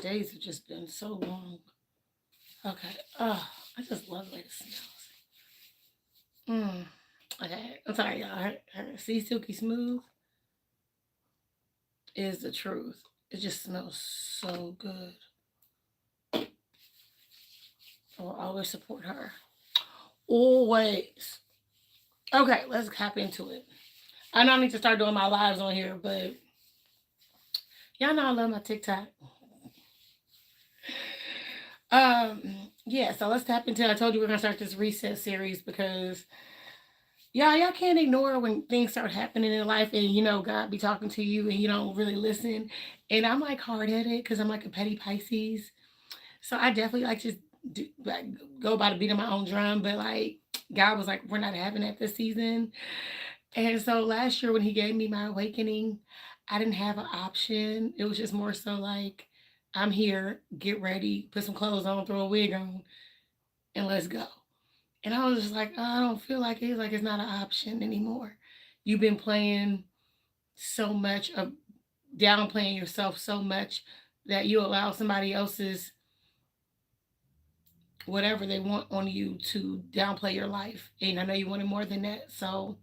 days have just been so long. Okay. Oh, I just love the way it smells. Mm. Okay. I'm sorry, y'all. Her Sea Silky Smooth is the truth. It just smells so good. I will always support her. Always. Okay, let's hop into it. I know I need to start doing my lives on here, but y'all know I love my TikTok. Um, yeah, so let's tap into. I told you we're gonna start this reset series because y'all can't ignore when things start happening in life and God be talking to you and you don't really listen. And I'm like hard headed because I'm like a petty Pisces. So I definitely like to like go by the beat of my own drum, but like God was like, we're not having that this season. And so last year when he gave me my awakening, I didn't have an option. It was just more so like, I'm here, get ready, put some clothes on, throw a wig on, and let's go. And I was just like, oh, I don't feel like it. He's like, it's not an option anymore. You've been playing so much of downplaying yourself so much that you allow somebody else's whatever they want on you to downplay your life. And I know you wanted more than that. So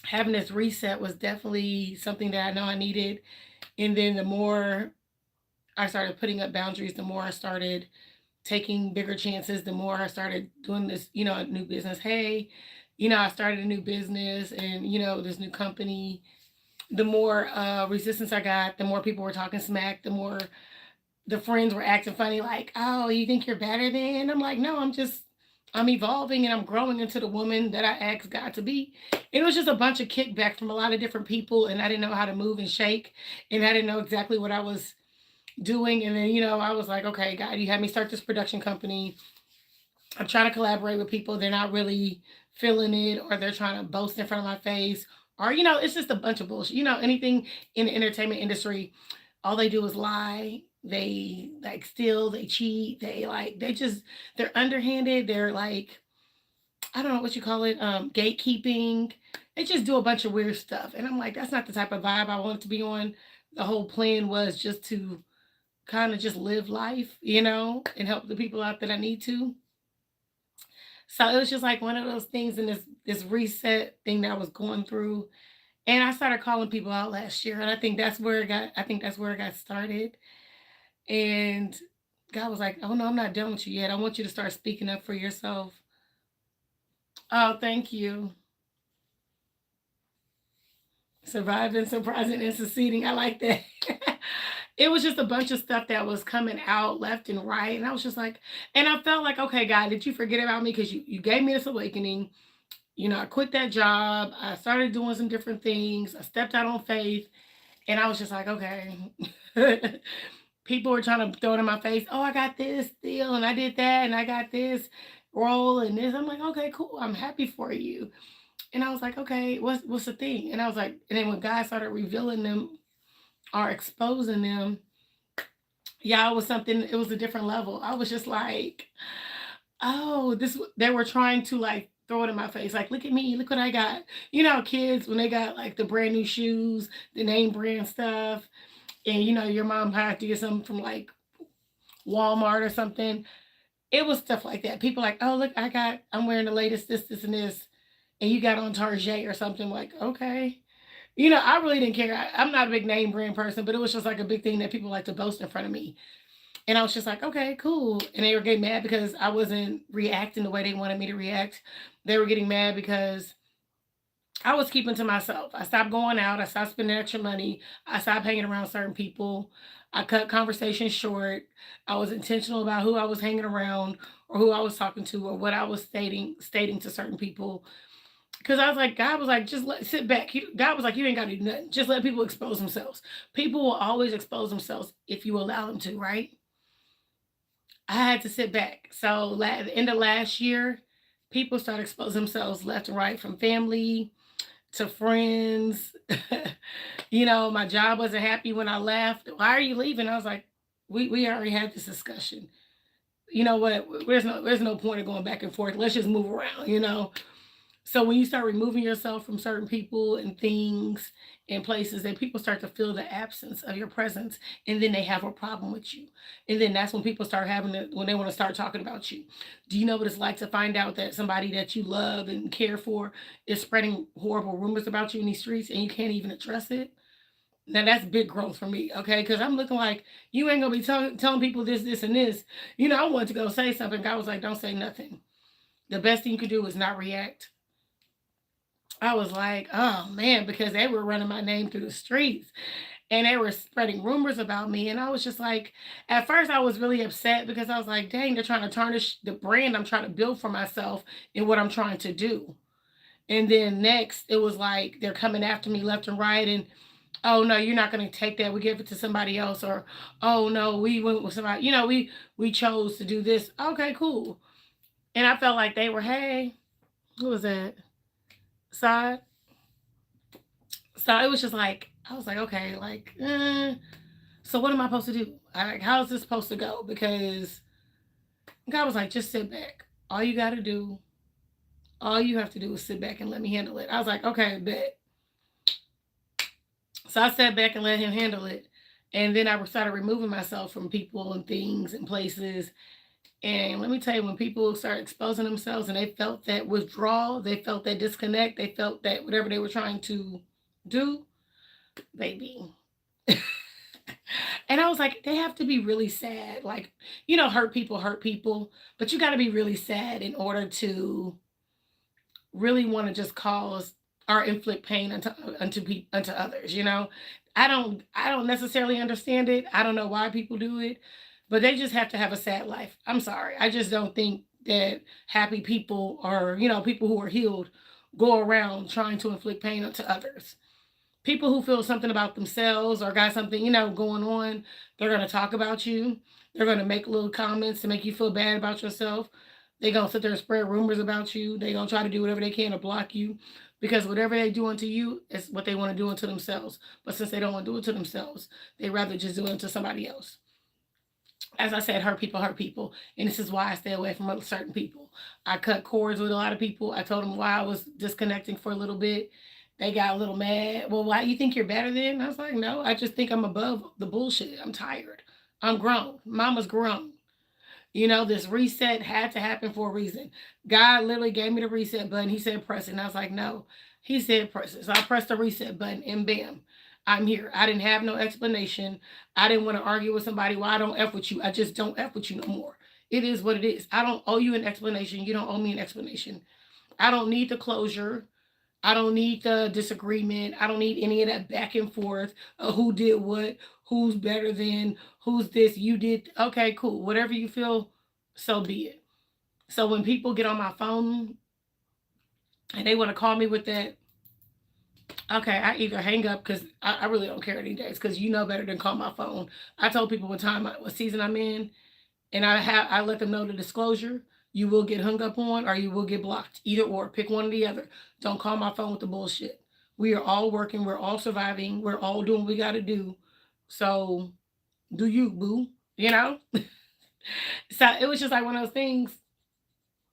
having this reset was definitely something that I know I needed. And then the more I started putting up boundaries, the more I started taking bigger chances, the more I started doing this, a new business. Hey, I started a new business and, this new company. The more resistance I got, the more people were talking smack, the more the friends were acting funny, like, oh, you think you're better than? I'm like, no, I'm evolving and I'm growing into the woman that I asked God to be. It was just a bunch of kickback from a lot of different people, and I didn't know how to move and shake, and I didn't know exactly what I was doing. And then, I was like, okay, God, you had me start this production company. I'm trying to collaborate with people. They're not really feeling it, or they're trying to boast in front of my face. Or, it's just a bunch of bullshit. Anything in the entertainment industry, all they do is lie. They like steal, they cheat, they're underhanded. They're like, I don't know what you call it, gatekeeping. They just do a bunch of weird stuff. And I'm like, that's not the type of vibe I wanted to be on. The whole plan was just to kind of just live life, and help the people out that I need to. So it was just like one of those things in this reset thing that I was going through. And I started calling people out last year. And I think that's where it got started. And God was like, oh no, I'm not done with you yet. I want you to start speaking up for yourself. Oh, thank you. Surviving, surprising, and succeeding. I like that. It was just a bunch of stuff that was coming out left and right. And I was just like, and I felt like, okay, God, did you forget about me? Because you gave me this awakening. I quit that job. I started doing some different things. I stepped out on faith. And I was just like, okay. People were trying to throw it in my face. Oh, I got this deal and I did that and I got this role and this. I'm like, okay, cool. I'm happy for you. And I was like, okay, what's the thing? And I was like, and then when God started revealing them or exposing them, yeah, it was something. It was a different level. I was just like, oh, this. They were trying to like throw it in my face. Like, look at me, look what I got. Kids when they got like the brand new shoes, the name brand stuff, and your mom had to get something from like Walmart or something. It was stuff like that. People like, oh look, I'm wearing the latest this, and this, and you got on Target or something. Like, okay. I really didn't care. I'm not a big name brand person, but it was just like a big thing that people like to boast in front of me. And I was just like, okay, cool. And they were getting mad because I wasn't reacting the way they wanted me to react. They were getting mad because I was keeping to myself. I stopped going out. I stopped spending extra money. I stopped hanging around certain people. I cut conversations short. I was intentional about who I was hanging around or who I was talking to or what I was stating to certain people. Because I was like, God was like, sit back. God was like, you ain't got to do nothing. Just let people expose themselves. People will always expose themselves if you allow them to, right? I had to sit back. So at the end of last year, people started exposing themselves left and right, from family to friends. My job wasn't happy when I left. Why are you leaving? I was like, we already had this discussion. You know what? There's no point of going back and forth. Let's just move around. So when you start removing yourself from certain people and things and places, then people start to feel the absence of your presence, and then they have a problem with you. And then that's when people start having it, when they want to start talking about you. Do you know what it's like to find out that somebody that you love and care for is spreading horrible rumors about you in these streets and you can't even address it? Now that's big growth for me, okay? Because I'm looking like you ain't gonna be telling people this, this, and this. I wanted to go say something. God was like, "Don't say nothing. The best thing you could do is not react." I was like, "Oh man," because they were running my name through the streets and they were spreading rumors about me. And I was just like, at first, I was really upset because I was like, "Dang, they're trying to tarnish the brand I'm trying to build for myself and what I'm trying to do." And then next, it was like they're coming after me left and right, and oh no, you're not going to take that. We give it to somebody else, or oh no, we went with somebody. We chose to do this. Okay, cool. And I felt like they were, hey, who was that? Side. So it was just like I was like, okay, like, so what am I supposed to do? Like, how is this supposed to go? Because God was like, just sit back. All you got to do, all you have to do is sit back and let me handle it. I was like, okay, bet. So I sat back and let him handle it. And then I started removing myself from people and things and places. And let me tell you, when people start exposing themselves and they felt that withdrawal, they felt that disconnect, they felt that whatever they were trying to do, baby. And I was like, they have to be really sad. Like, hurt people, but you got to be really sad in order to really want to just cause or inflict pain unto others. I don't necessarily understand it. I don't know why people do it, but they just have to have a sad life. I'm sorry. I just don't think that happy people or people who are healed go around trying to inflict pain onto others. People who feel something about themselves or got something going on, they're going to talk about you. They're going to make little comments to make you feel bad about yourself. They're going to sit there and spread rumors about you. They're going to try to do whatever they can to block you, because whatever they do unto you is what they want to do unto themselves. But since they don't want to do it to themselves, they rather just do it to somebody else. As I said, hurt people. And this is why I stay away from certain people. I cut cords with a lot of people. I told them why I was disconnecting for a little bit. They got a little mad. Well, why you think you're better than? I was like, no, I just think I'm above the bullshit. I'm tired. I'm grown. Mama's grown. This reset had to happen for a reason. God literally gave me the reset button. He said, press it. And I was like, no. He said, press it. So I pressed the reset button and bam, I'm here. I didn't have no explanation. I didn't want to argue with somebody. Well, I don't F with you. I just don't F with you no more. It is what it is. I don't owe you an explanation. You don't owe me an explanation. I don't need the closure. I don't need the disagreement. I don't need any of that back and forth of who did what, who's better than, who's this, you did. Okay, cool. Whatever you feel, so be it. So when people get on my phone and they want to call me with that, okay, I either hang up because I really don't care any days, because you know better than call my phone. I told people what season I'm in, and I let them know the disclosure. You will get hung up on or you will get blocked. Either or. Pick one or the other. Don't call my phone with the bullshit. We are all working. We're all surviving. We're all doing what we got to do. So do you, boo? So it was just like one of those things.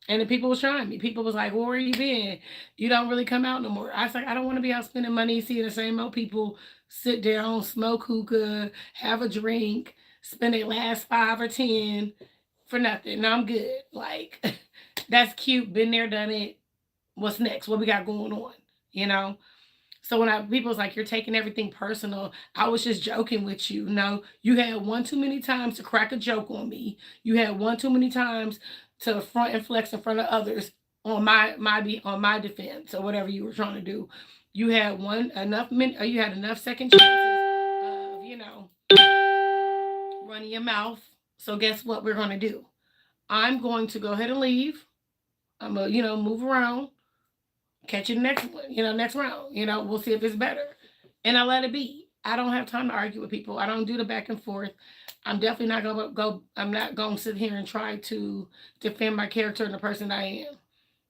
And the people was trying me. People was like, well, where you been? You don't really come out no more. I was like, I don't want to be out spending money seeing the same old people sit down, smoke hookah, have a drink, spend their last 5 or 10 for nothing. No, I'm good. Like, that's cute. Been there, done it. What's next? What we got going on? So when people was like, you're taking everything personal, I was just joking with you. No, you had one too many times to crack a joke on me. You had one too many times to front and flex in front of others on my defense or whatever you were trying to do. You had you had enough second chances of running your mouth. So guess what we're going to do? I'm going to go ahead and leave. I'm going to move around, catch you the next one, next round. We'll see if it's better. And I let it be. I don't have time to argue with people. I don't do the back and forth. I'm definitely not going to I'm not going to sit here and try to defend my character and the person I am.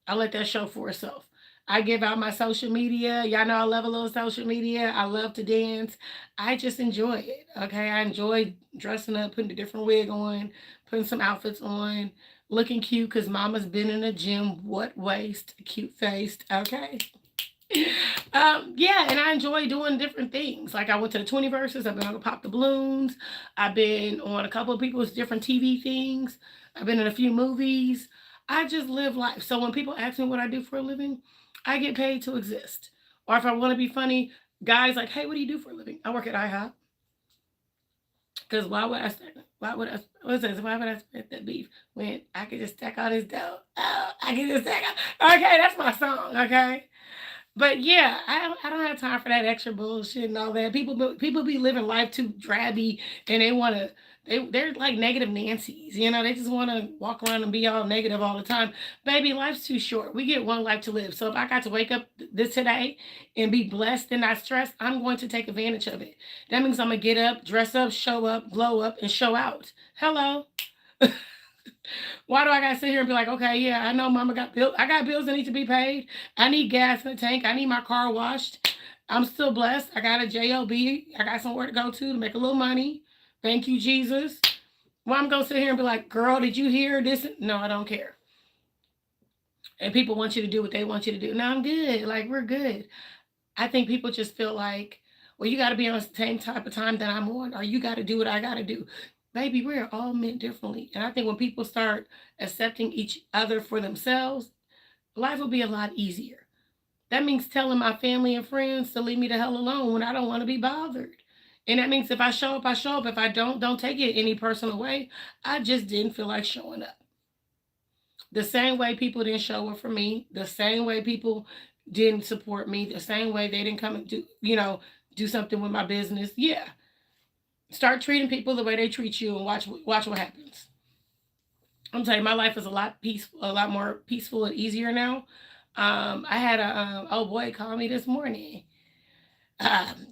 I let that show for itself. I give out my social media. Y'all know I love a little social media. I love to dance. I just enjoy it. Okay. I enjoy dressing up, putting a different wig on, putting some outfits on, looking cute because mama's been in the gym. What waist? Cute faced. Okay. Yeah, and I enjoy doing different things. Like I went to the 20 verses, I've been on the Pop the Balloons, I've been on a couple of people's different TV things, I've been in a few movies. I just live life. So when people ask me what I do for a living, I get paid to exist. Or if I want to be funny, guys like, hey, what do you do for a living? I work at IHOP. Because why would I start? Why would I? What's this? Why would I split that beef when I could just stack all this dough? Oh, I can just stack. Okay, that's my song. Okay, but yeah, I don't have time for that extra bullshit and all that. People be living life too drabby, and they want to. They're like negative Nancy's, you know. They just want to walk around and be all negative all the time. Baby, life's too short. We get one life to live. So if I got to wake up this today and be blessed and not stressed, I'm going to take advantage of it. That means I'm gonna get up, dress up, show up, glow up, and show out. Hello. Why do I gotta sit here and be like, okay, yeah, I know mama got bills. I got bills that need to be paid. I need gas in the tank. I need my car washed. I'm still blessed. I got a job. I got somewhere to go to make a little money. Thank you, Jesus. Well, I'm gonna sit here and be like, girl, did you hear this? No, I don't care. And people want you to do what they want you to do. No, I'm good. Like, we're good. I think people just feel like, well, you got to be on the same type of time that I'm on, or you got to do what I got to do. Baby, we're all meant differently. And I think when people start accepting each other for themselves, life will be a lot easier. That means telling my family and friends to leave me the hell alone when I don't want to be bothered. And that means if I show up, I show up. If I don't take it any personal way. I just didn't feel like showing up. The same way people didn't show up for me, the same way people didn't support me, the same way they didn't come and do something with my business. Yeah. Start treating people the way they treat you and watch what happens. I'm telling you, my life is a lot more peaceful and easier now. I had a old boy call me this morning.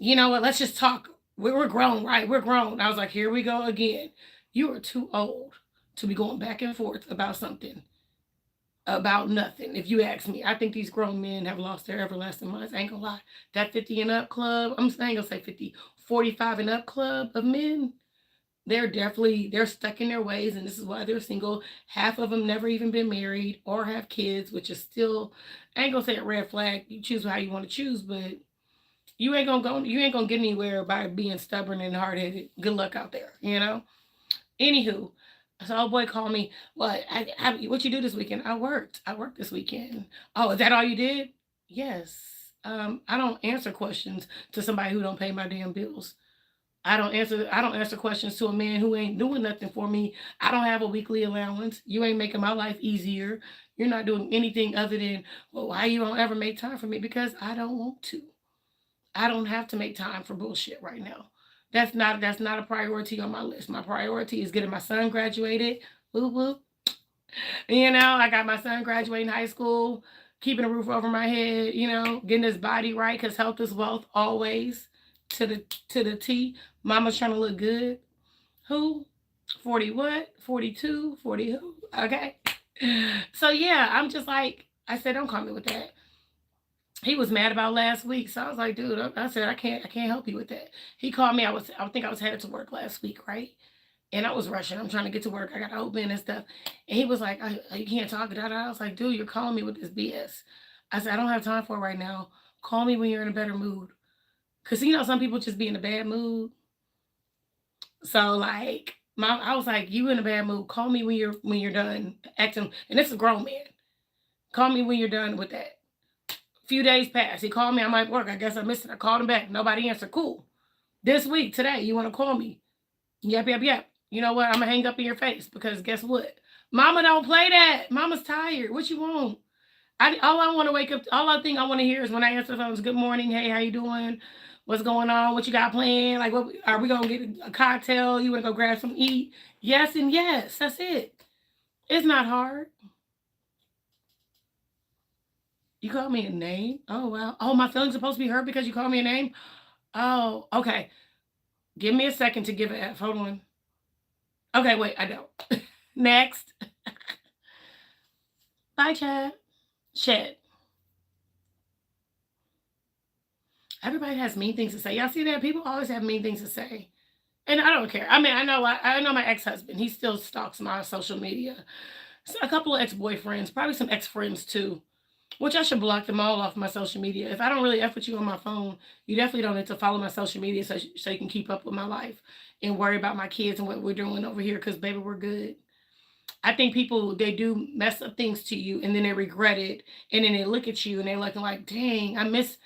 You know what? Let's just talk. We're grown, right? We're grown. I was like, here we go again. You are too old to be going back and forth about something about nothing. If you ask me, I think these grown men have lost their everlasting minds. I ain't gonna lie. That 50 and up club, I'm saying, gonna say 50, 45 and up club of men, they're stuck in their ways, and this is why they're single. Half of them never even been married or have kids, which is still, I ain't gonna say a red flag. You choose how you want to choose, but you ain't gonna get anywhere by being stubborn and hard headed. Good luck out there, you know? Anywho, so old boy called me. What you do this weekend? I worked. I worked this weekend. Oh, is that all you did? Yes. I don't answer questions to somebody who don't pay my damn bills. I don't answer questions to a man who ain't doing nothing for me. I don't have a weekly allowance. You ain't making my life easier. You're not doing anything other than, well, why you don't ever make time for me? Because I don't want to. I don't have to make time for bullshit right now. That's not a priority on my list. My priority is getting my son graduated. Whoop whoop. I got my son graduating high school, keeping a roof over my head, getting his body right because health is wealth always to the T. Mama's trying to look good. Who? 40 what? 42? 40 who? Okay. So yeah, I'm just like, I said, don't call me with that. He was mad about last week, so I was like, dude, I said, I can't help you with that. He called me. I think I was headed to work last week, right? And I was rushing. I'm trying to get to work. I got to open and stuff. And he was like, you can't talk. I was like, dude, you're calling me with this BS. I said, I don't have time for it right now. Call me when you're in a better mood. Because, some people just be in a bad mood. So, like, I was like, you in a bad mood. Call me when you're done acting. And it's a grown man. Call me when you're done with that. Few days passed. He called me. I'm at work. I guess I missed it. I called him back. Nobody answered. Cool. This week, today, you want to call me? Yep, yep, yep. You know what? I'm going to hang up in your face because guess what? Mama don't play that. Mama's tired. What you want? All I want to wake up, all I think I want to hear is when I answer the phone is good morning. Hey, how you doing? What's going on? What you got planned? Like, what are we going to get a cocktail? You want to go grab some eat? Yes and yes. That's it. It's not hard. You call me a name? Oh, wow. Oh, my feelings supposed to be hurt because you called me a name? Oh, okay. Give me a second to give it F. Hold on. Okay, wait, I don't. Next. Bye, Chad. Chad. Everybody has mean things to say. Y'all see that? People always have mean things to say. And I don't care. I mean, I know my ex-husband. He still stalks my social media. So a couple of ex-boyfriends, probably some ex-friends too. Which I should block them all off my social media. If I don't really F with you on my phone, you definitely don't need to follow my social media so you can keep up with my life and worry about my kids and what we're doing over here because, baby, we're good. I think people, they do mess up things to you and then they regret it. And then they look at you and they're looking like, dang, I miss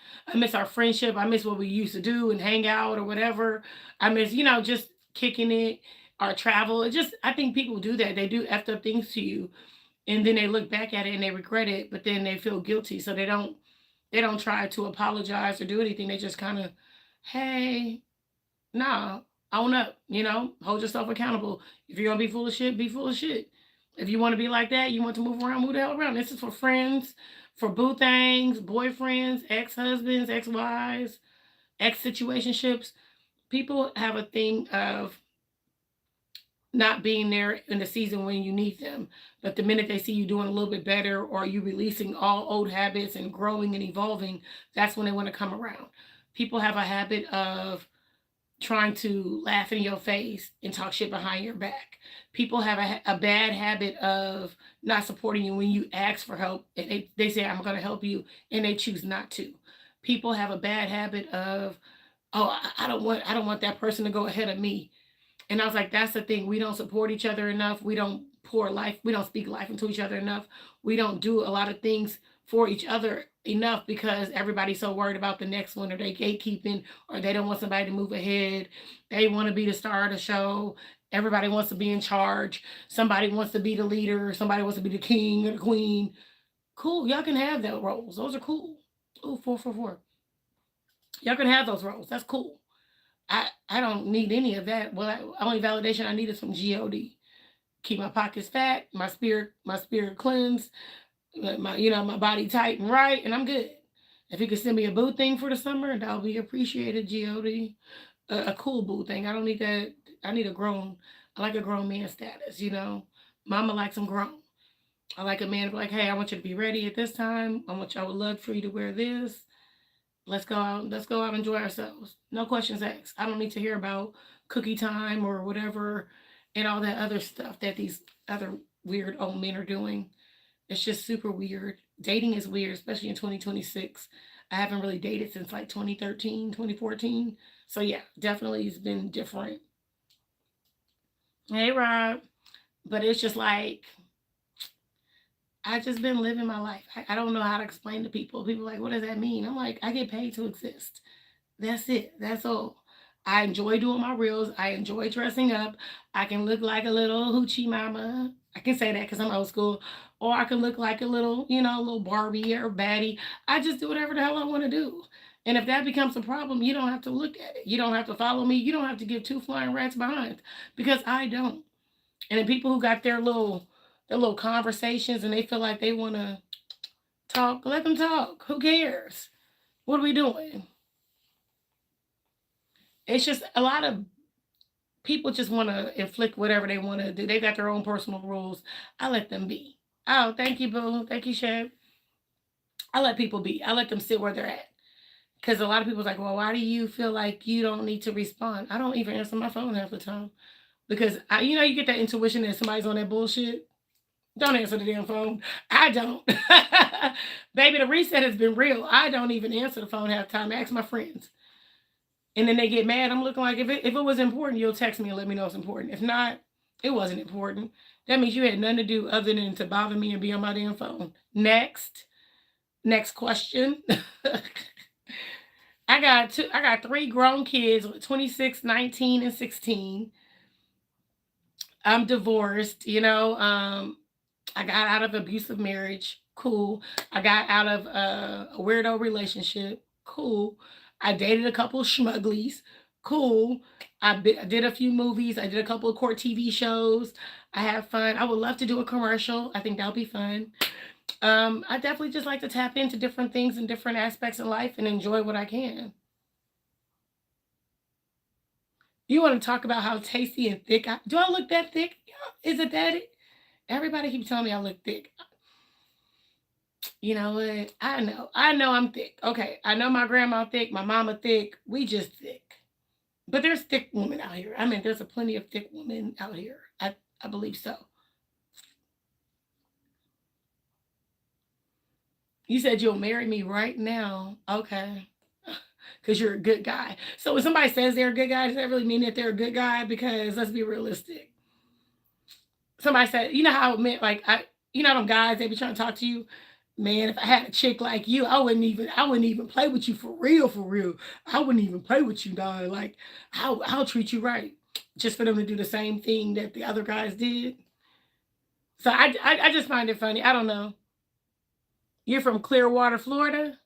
our friendship. I miss what we used to do and hang out or whatever. I miss, just kicking it or travel. It just, I think people do that. They do effed up things to you and then they look back at it and they regret it, but then they feel guilty, so they don't try to apologize or do anything. They just kind of, hey, nah, own up, hold yourself accountable. If you're gonna be full of shit, be full of shit. If you want to be like that, you want to move around, move the hell around. This is for friends, for boo things, boyfriends, ex-husbands, ex-wives, ex-situationships. People have a thing of not being there in the season when you need them. But the minute they see you doing a little bit better or you releasing all old habits and growing and evolving, that's when they want to come around. People have a habit of trying to laugh in your face and talk shit behind your back. People have a bad habit of not supporting you when you ask for help and they say, I'm going to help you, and they choose not to. People have a bad habit of, oh, I don't want that person to go ahead of me. And I was like, that's the thing. We don't support each other enough. We don't pour life. We don't speak life into each other enough. We don't do a lot of things for each other enough because everybody's so worried about the next one, or they gatekeeping, or they don't want somebody to move ahead. They want to be the star of the show. Everybody wants to be in charge. Somebody wants to be the leader. Somebody wants to be the king or the queen. Cool. Y'all can have those roles. Those are cool. Oh, 444. Y'all can have those roles. That's cool. I don't need any of that. Well, only validation I need is from God. Keep my pockets fat, my spirit cleansed, my body tight and right, and I'm good. If you could send me a boo thing for the summer, that'll be appreciated. God, a cool boo thing. I don't need that. I need a grown. I like a grown man status. Mama likes them grown. I like a man to be like, hey, I want you to be ready at this time. I would love for you to wear this. Let's go out. Let's go out and enjoy ourselves. No questions asked. I don't need to hear about cookie time or whatever and all that other stuff that these other weird old men are doing. It's just super weird. Dating is weird, especially in 2026. I haven't really dated since like 2013, 2014. So yeah, definitely it's been different. Hey Rob. But it's just like I just been living my life. I don't know how to explain to people. People are like, what does that mean? I'm like, I get paid to exist. That's it. That's all. I enjoy doing my reels. I enjoy dressing up. I can look like a little hoochie mama. I can say that because I'm old school. Or I can look like a little, little Barbie or baddie. I just do whatever the hell I want to do. And if that becomes a problem, you don't have to look at it. You don't have to follow me. You don't have to give two flying rats behind because I don't. And the people who got their little conversations and they feel like they want to talk, let them talk. Who cares? What are we doing? It's just a lot of people just want to inflict whatever they want to do. They got their own personal rules. I let them be. Oh, thank you, boo. Thank you, Chef. I let people be. I let them sit where they're at. Because a lot of people's like, well, why do you feel like you don't need to respond? I don't even answer my phone half the time. Because you get that intuition that somebody's on that bullshit. Don't answer the damn phone. I don't. Baby, the reset has been real. I don't even answer the phone half the time. Ask my friends. And then they get mad. I'm looking like, if it was important, you'll text me and let me know it's important. If not, it wasn't important. That means you had nothing to do other than to bother me and be on my damn phone. Next question. I got three grown kids, 26, 19, and 16. I'm divorced, I got out of abusive marriage. Cool. I got out of a weirdo relationship. Cool. I dated a couple of schmugglies. Cool. I did a few movies. I did a couple of court TV shows. I have fun. I would love to do a commercial. I think that would be fun. I definitely just like to tap into different things and different aspects of life and enjoy what I can. You want to talk about how tasty and thick do I look that thick? Is it that? Everybody keeps telling me I look thick. You know what? I know I'm thick. Okay. I know my grandma thick, my mama thick. We just thick. But there's thick women out here. I mean, there's a plenty of thick women out here. I believe so. You said you'll marry me right now. Okay. Because you're a good guy. So when somebody says they're a good guy, does that really mean that they're a good guy? Because let's be realistic. Somebody said, you know how it meant, like, you know them guys, they be trying to talk to you. Man, if I had a chick like you, I wouldn't even play with you for real, for real. I wouldn't even play with you, dog. Like, I'll treat you right. Just for them to do the same thing that the other guys did. So I just find it funny. I don't know. You're from Clearwater, Florida?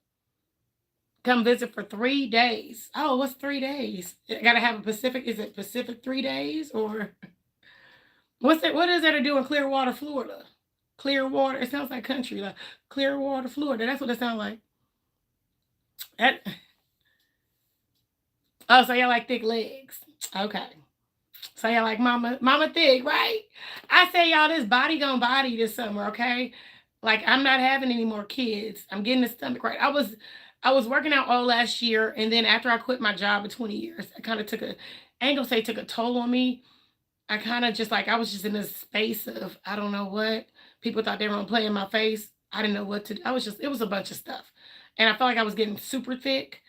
Come visit for 3 days. Oh, what's 3 days? I gotta have a Pacific. Is it Pacific 3 days or what's that? What is there to do in Clearwater, Florida? Clearwater. It sounds like country, like Clearwater, Florida. That's what it sounds like. That, oh, so y'all like thick legs. Okay. So y'all like mama thick, right? I say y'all this body gonna body this summer, okay? Like I'm not having any more kids. I'm getting the stomach right. I was working out all last year, and then after I quit my job of 20 years, I kind of took a I ain't gonna say took a toll on me. I kind of just like I was just in this space of I don't know what. People thought they were gonna play in my face. I didn't know what to do. I was just it was a bunch of stuff. And I felt like I was getting super thick.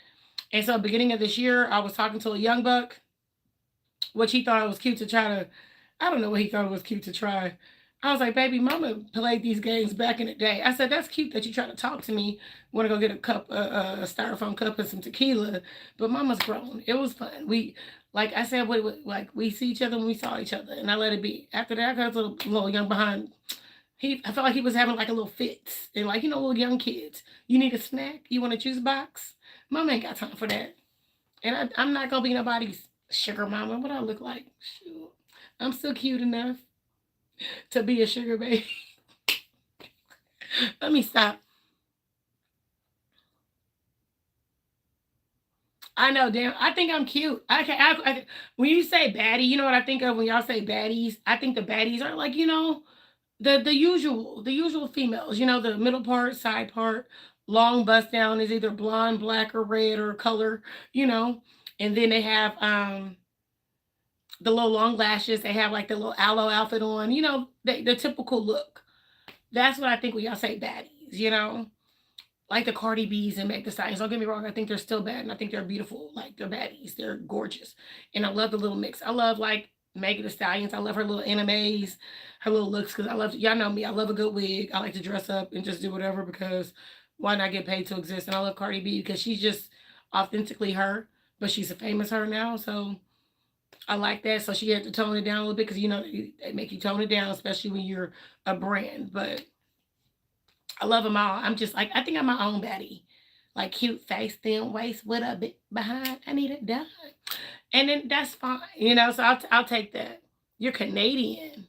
And so beginning of this year, I was talking to a young buck, which he thought it was cute to try to I don't know what he thought it was cute to try. I was like, baby, mama played these games back in the day. I said, that's cute that you try to talk to me. Want to go get a cup, a styrofoam cup and some tequila. But mama's grown. It was fun. Like I said, like we see each other when we saw each other, and I let it be. After that, I got a little young behind. I felt like he was having like a little fits, and like little young kids. You need a snack? You want a juice box? Mama ain't got time for that, and I'm not gonna be nobody's sugar mama. What I look like? Shoot, I'm still cute enough to be a sugar baby. Let me stop. I know, damn. I think I'm cute. When you say baddie, you know what I think of when y'all say baddies? I think the baddies are like, the usual females. The middle part, side part, long bust down is either blonde, black, or red or color. You know, and then they have the little long lashes. They have like the little aloe outfit on. The typical look. That's what I think when y'all say baddies. Like the Cardi B's and Meg Thee Stallions. Don't get me wrong, I think they're still bad, and I think they're beautiful. Like they're baddies, they're gorgeous, and I love the little mix. I love like Megan Thee Stallions. I love her little animes, her little looks. Because I love y'all know me. I love a good wig. I like to dress up and just do whatever because why not get paid to exist? And I love Cardi B because she's just authentically her, but she's a famous her now, so I like that. So she had to tone it down a little bit because they make you tone it down, especially when you're a brand. But I love them all. I'm just like, I think I'm my own baddie. Like cute face, thin waist with a bit behind. I need it done. And then that's fine. So I'll take that. You're Canadian.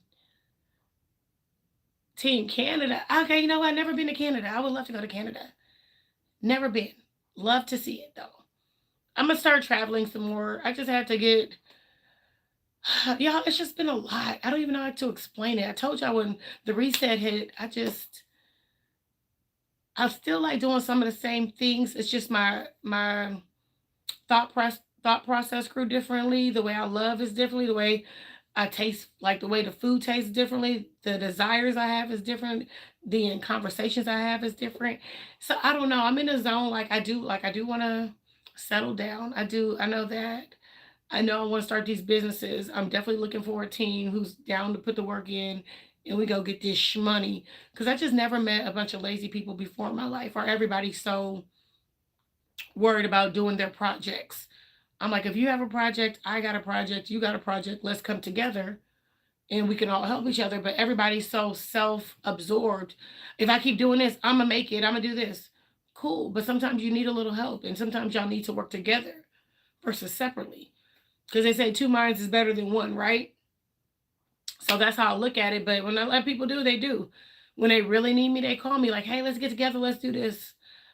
Team Canada. Okay, you know what? I've never been to Canada. I would love to go to Canada. Never been. Love to see it though. I'm gonna start traveling some more. I just had to get y'all, it's just been a lot. I don't even know how to explain it. I told y'all when the reset hit, I still like doing some of the same things. It's just my thought process grew differently. The way I love is differently. The way I taste, like the way the food tastes differently. The desires I have is different. The conversations I have is different. So I don't know. I'm in a zone like I do want to settle down. I do. I know that. I know I want to start these businesses. I'm definitely looking for a team who's down to put the work in and we go get this money. Because I just never met a bunch of lazy people before in my life, or everybody's so worried about doing their projects. I'm like, if you have a project, I got a project, you got a project, let's come together and we can all help each other. But everybody's so self absorbed. If I keep doing this, I'm going to make it, I'm going to do this. Cool. But sometimes you need a little help, and sometimes y'all need to work together versus separately. Because they say two minds is better than one, right? So that's how I look at it. But when I let people do, they do. When they really need me, they call me like, hey, let's get together, let's do this.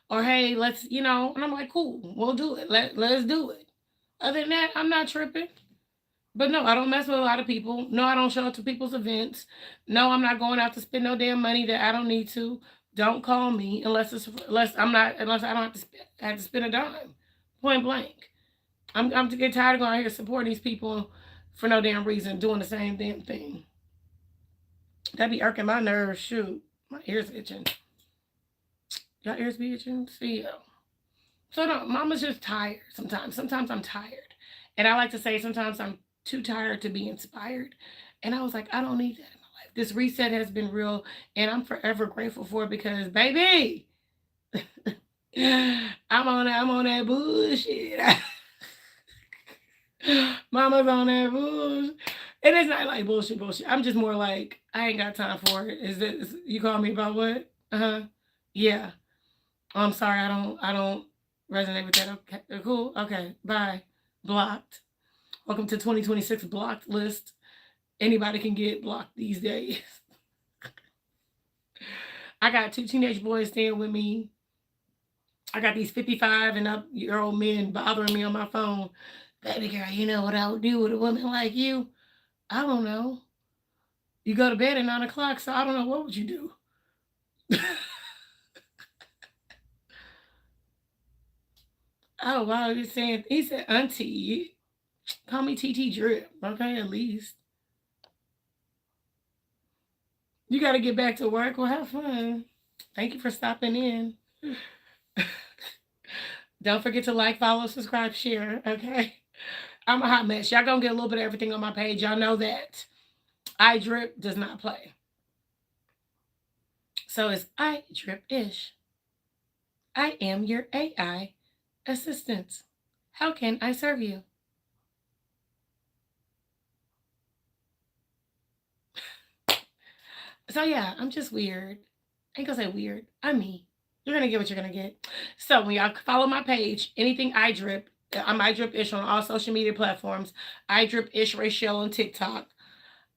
Or hey, and I'm like, cool, we'll do it. Let's do it. Other than that, I'm not tripping. But no, I don't mess with a lot of people. No, I don't show up to people's events. No, I'm not going out to spend no damn money that I don't need to. Don't call me unless I don't have to spend a dime. Point blank. I'm to get tired of going out here supporting these people for no damn reason, doing the same damn thing. That be irking my nerves. Shoot, my ears itching. Y'all ears be itching. See ya. So no, mama's just tired sometimes. Sometimes I'm tired, and I like to say sometimes I'm too tired to be inspired. And I was like, I don't need that in my life. This reset has been real, and I'm forever grateful for it because, baby, I'm on that bullshit. Mama's on that bullshit. And it's not like bullshit. I'm just more like, I ain't got time for it. Is this you call me about what? Uh-huh. Yeah. Oh, I'm sorry, I don't resonate with that. Okay. Cool. Okay. Bye. Blocked. Welcome to 2026 blocked list. Anybody can get blocked these days. I got two teenage boys staying with me. I got these 55 and up year old men bothering me on my phone. Baby girl, you know what I would do with a woman like you? I don't know. You go to bed at 9 o'clock, so I don't know what would you do. Oh wow, he's saying he said auntie. Call me TT Drip, okay, at least. You gotta get back to work. Well, have fun. Thank you for stopping in. Don't forget to like, follow, subscribe, share, okay? I'm a hot mess. Y'all gonna get a little bit of everything on my page. Y'all know that. IDrip does not play. So it's IDripIsh. I am your AI assistant. How can I serve you? So yeah, I'm just weird. I ain't gonna say weird. I'm me. You're gonna get what you're gonna get. So when y'all follow my page, anything iDrip, I'm iDripIsh on all social media platforms. iDripIsh Rachel on TikTok.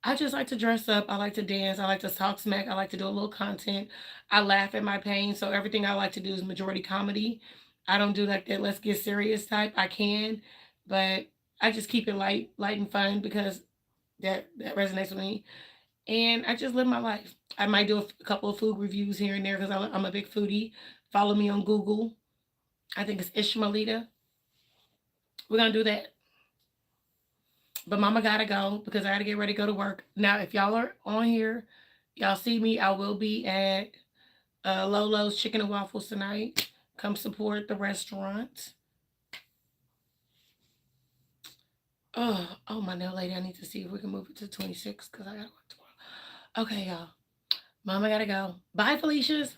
I just like to dress up. I like to dance. I like to talk smack. I like to do a little content. I laugh at my pain. So everything I like to do is majority comedy. I don't do like that let's get serious type. I can, but I just keep it light and fun because that resonates with me. And I just live my life. I might do a couple of food reviews here and there because I'm a big foodie. Follow me on Google. I think it's Ishmaelita. We're gonna do that. But mama gotta go because I gotta get ready to go to work. Now, if y'all are on here, y'all see me, I will be at Lolo's Chicken and Waffles tonight. Come support the restaurant. Oh, my nail lady, I need to see if we can move it to 26 because I gotta work tomorrow. Okay, y'all. Mama gotta go. Bye, Felicia's.